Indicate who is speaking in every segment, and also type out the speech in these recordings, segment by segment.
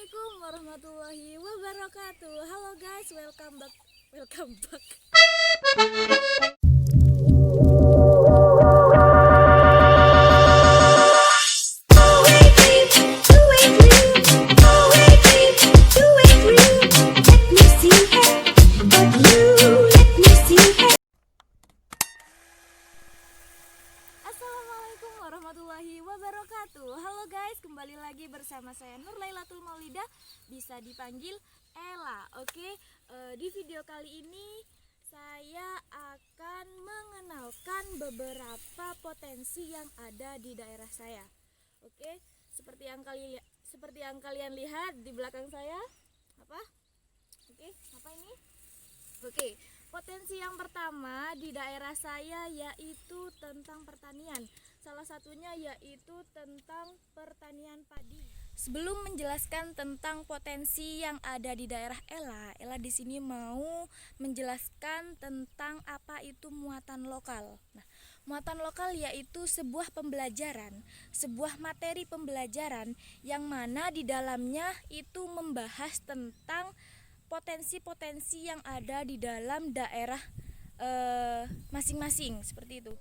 Speaker 1: Assalamualaikum warahmatullahi wabarakatuh. Halo guys, welcome back. Welcome back. Assalamualaikum warahmatullahi wabarakatuh. Halo guys, kembali lagi bersama saya Nur Lailatul Maulidah, bisa dipanggil Ella. Oke, di video kali ini saya akan mengenalkan beberapa potensi yang ada di daerah saya. Oke, seperti yang kalian lihat di belakang saya. Apa? Oke, apa ini? Oke, potensi yang pertama di daerah saya yaitu tentang pertanian. Salah satunya yaitu tentang pertanian padi. Sebelum menjelaskan tentang potensi yang ada di daerah Ella di sini mau menjelaskan tentang apa itu muatan lokal. Nah, muatan lokal yaitu sebuah pembelajaran, sebuah materi pembelajaran yang mana di dalamnya itu membahas tentang potensi-potensi yang ada di dalam daerah masing-masing, seperti itu.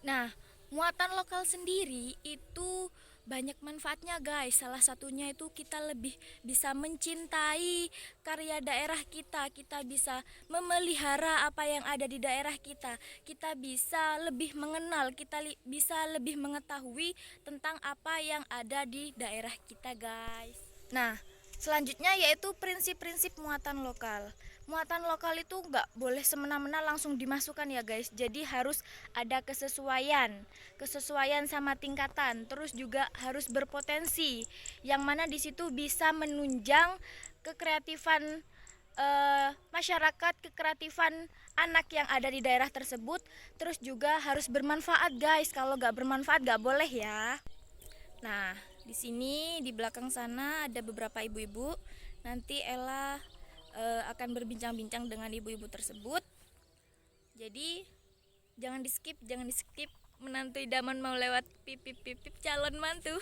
Speaker 1: Nah, muatan lokal sendiri itu banyak manfaatnya guys. Salah satunya itu kita lebih bisa mencintai karya daerah kita. Kita bisa memelihara apa yang ada di daerah kita. Kita bisa lebih mengenal, bisa lebih mengetahui tentang apa yang ada di daerah kita guys. Nah, selanjutnya yaitu prinsip-prinsip muatan lokal. Muatan lokal itu nggak boleh semena-mena langsung dimasukkan ya guys. Jadi harus ada kesesuaian sama tingkatan. Terus juga harus berpotensi, yang mana di situ bisa menunjang kekreatifan masyarakat, kekreatifan anak yang ada di daerah tersebut. Terus juga harus bermanfaat guys. Kalau nggak bermanfaat nggak boleh ya. Nah, di sini di belakang sana ada beberapa ibu-ibu. Nanti Ella akan berbincang-bincang dengan ibu-ibu tersebut. Jadi jangan di skip. Menantu idaman mau lewat pipip calon mantu.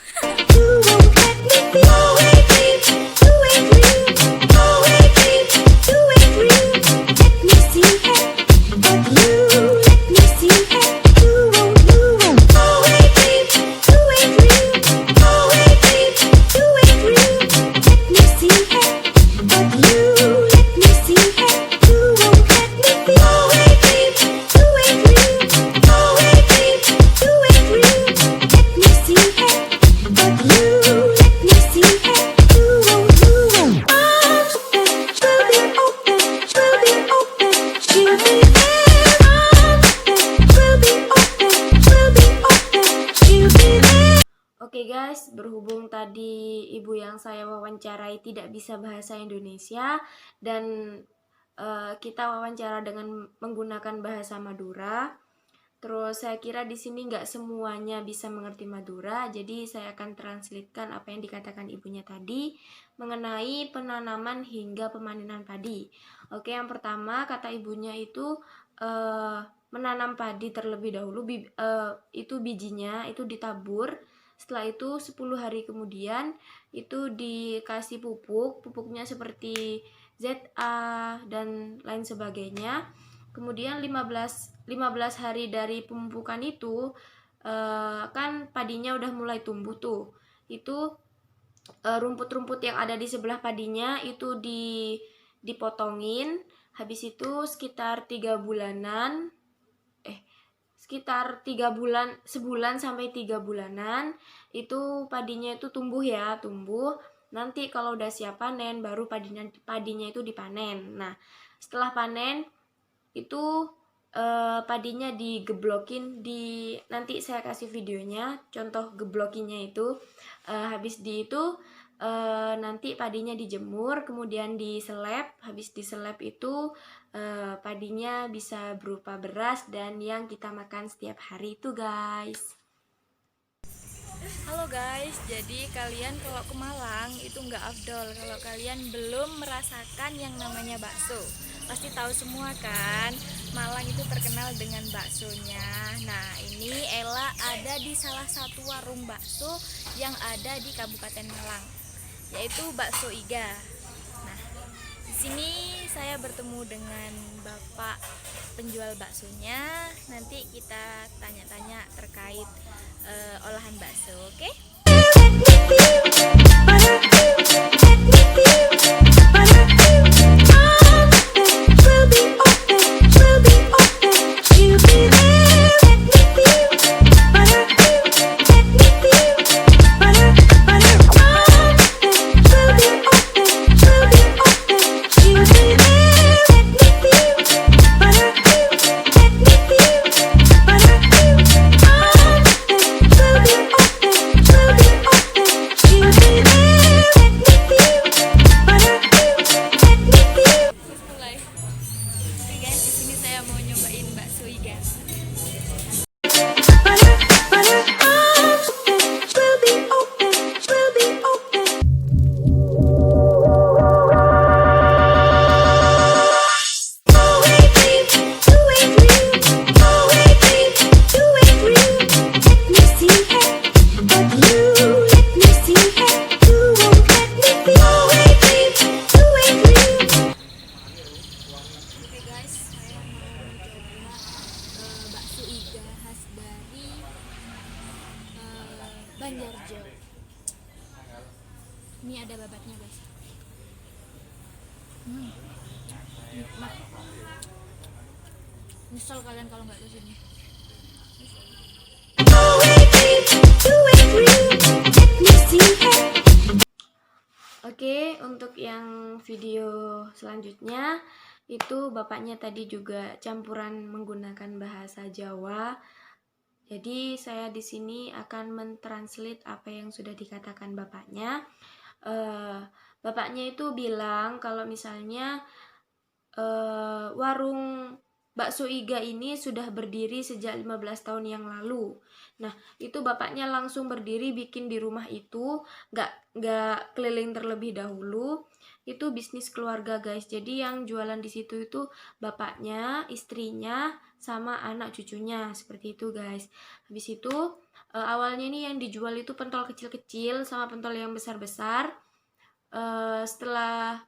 Speaker 1: Oke guys, berhubung tadi ibu yang saya wawancarai tidak bisa bahasa Indonesia dan kita wawancara dengan menggunakan bahasa Madura. Terus saya kira di sini nggak semuanya bisa mengerti Madura, jadi saya akan translatekan apa yang dikatakan ibunya tadi mengenai penanaman hingga pemanenan padi. Oke, yang pertama kata ibunya itu menanam padi terlebih dahulu, itu bijinya itu ditabur. Setelah itu 10 hari kemudian itu dikasih pupuknya seperti ZA dan lain sebagainya. Kemudian 15 hari dari pemupukan itu kan padinya udah mulai tumbuh tuh. Itu rumput-rumput yang ada di sebelah padinya itu dipotongin. Habis itu sekitar 3 bulanan sebulan sampai 3 bulanan itu padinya itu tumbuh. Nanti kalau udah siap panen baru padinya itu dipanen. Nah, setelah panen itu padinya digeblokin, nanti saya kasih videonya contoh geblokinnya itu. Habis itu nanti padinya dijemur, kemudian diseleb. Habis diseleb itu padinya bisa berupa beras dan yang kita makan setiap hari itu guys. Halo guys, jadi kalian kalau ke Malang itu nggak afdol kalau kalian belum merasakan yang namanya bakso. Pasti tahu semua kan, Malang itu terkenal dengan baksonya. Nah, ini Ella ada di salah satu warung bakso yang ada di Kabupaten Malang. yaitu bakso iga. Nah, di sini saya bertemu dengan bapak penjual baksonya. Nanti kita tanya-tanya terkait olahan bakso, oke? Mulai. Oke guys, di sini saya mau nyobain bakso iga. Oke guys, saya mau mencoba bakso iga khas dari Banjarjo. Ini ada babatnya guys. Nikmat. Nyesel kalian kalau nggak kesini.
Speaker 2: Oke, untuk yang video selanjutnya itu bapaknya tadi juga campuran menggunakan bahasa Jawa. Jadi saya di sini akan mentranslate apa yang sudah dikatakan bapaknya. Bapaknya itu bilang kalau misalnya warung bakso iga ini sudah berdiri sejak 15 tahun yang lalu. Nah, itu bapaknya langsung berdiri bikin di rumah itu, nggak keliling terlebih dahulu. Itu bisnis keluarga guys. Jadi yang jualan di situ itu bapaknya, istrinya, sama anak cucunya, seperti itu guys. Habis itu awalnya ini yang dijual itu pentol kecil-kecil sama pentol yang besar-besar. Setelah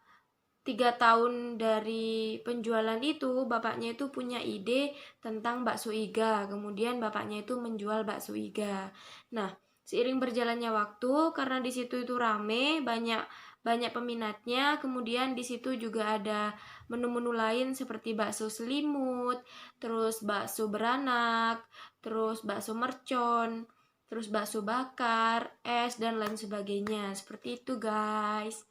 Speaker 2: 3 tahun dari penjualan itu, bapaknya itu punya ide tentang bakso iga. Kemudian bapaknya itu menjual bakso iga. Nah, seiring berjalannya waktu, karena di situ itu rame, banyak peminatnya. Kemudian di situ juga ada menu-menu lain seperti bakso selimut, terus bakso beranak, terus bakso mercon, terus bakso bakar, es, dan lain sebagainya. Seperti itu guys.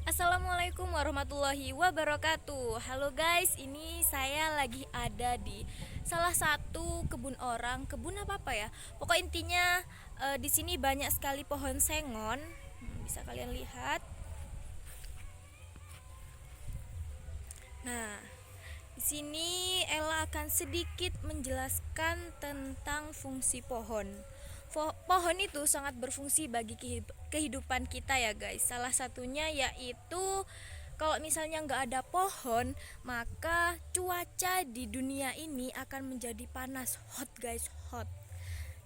Speaker 1: Assalamualaikum warahmatullahi wabarakatuh. Halo guys, ini saya lagi ada di salah satu kebun orang. Kebun apa ya? Pokok intinya di sini banyak sekali pohon sengon. Bisa kalian lihat. Nah, di sini Ella akan sedikit menjelaskan tentang fungsi pohon. Pohon itu sangat berfungsi bagi kehidupan kita ya guys. Salah satunya yaitu kalau misalnya nggak ada pohon, maka cuaca di dunia ini akan menjadi panas, hot guys, hot.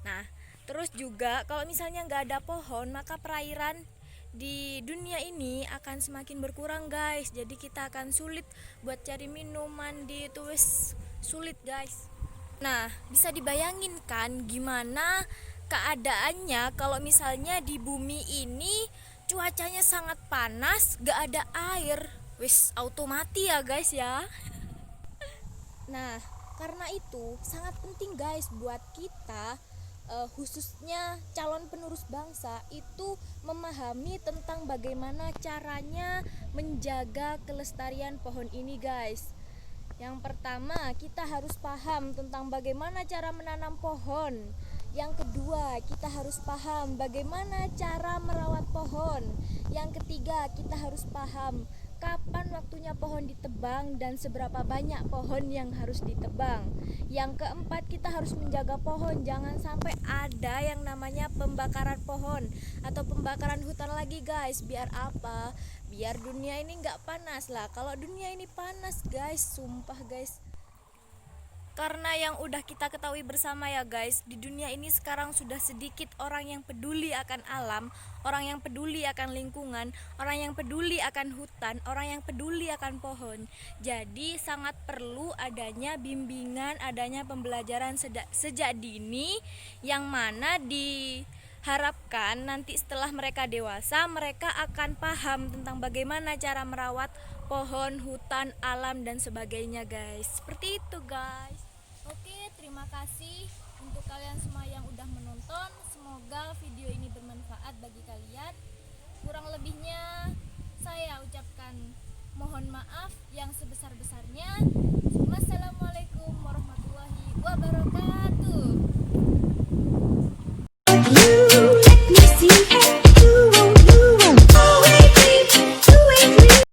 Speaker 1: Nah, terus juga kalau misalnya nggak ada pohon, maka perairan di dunia ini akan semakin berkurang guys. Jadi kita akan sulit buat cari minum, mandi, itu wes sulit guys. Nah, bisa dibayangin kan gimana keadaannya kalau misalnya di bumi ini cuacanya sangat panas, gak ada air, wis auto mati ya guys ya. Nah, karena itu sangat penting guys buat kita, khususnya calon penerus bangsa itu memahami tentang bagaimana caranya menjaga kelestarian pohon ini guys. Yang pertama, kita harus paham tentang bagaimana cara menanam pohon. Yang kedua, kita harus paham bagaimana cara merawat pohon. Yang ketiga, kita harus paham kapan waktunya pohon ditebang dan seberapa banyak pohon yang harus ditebang. Yang keempat, kita harus menjaga pohon, jangan sampai ada yang namanya pembakaran pohon atau pembakaran hutan lagi guys. Biar apa? Biar dunia ini nggak panas lah. Kalau dunia ini panas guys, sumpah guys, Karena yang udah kita ketahui bersama ya guys, di dunia ini sekarang sudah sedikit orang yang peduli akan alam, orang yang peduli akan lingkungan, orang yang peduli akan hutan, orang yang peduli akan pohon. Jadi sangat perlu adanya bimbingan, adanya pembelajaran sejak dini, yang mana diharapkan nanti setelah mereka dewasa mereka akan paham tentang bagaimana cara merawat pohon, hutan, alam dan sebagainya guys. Seperti itu guys. Oke, terima kasih untuk kalian semua yang udah menonton. Semoga video ini bermanfaat bagi kalian. Kurang lebihnya saya ucapkan mohon maaf yang sebesar-besarnya.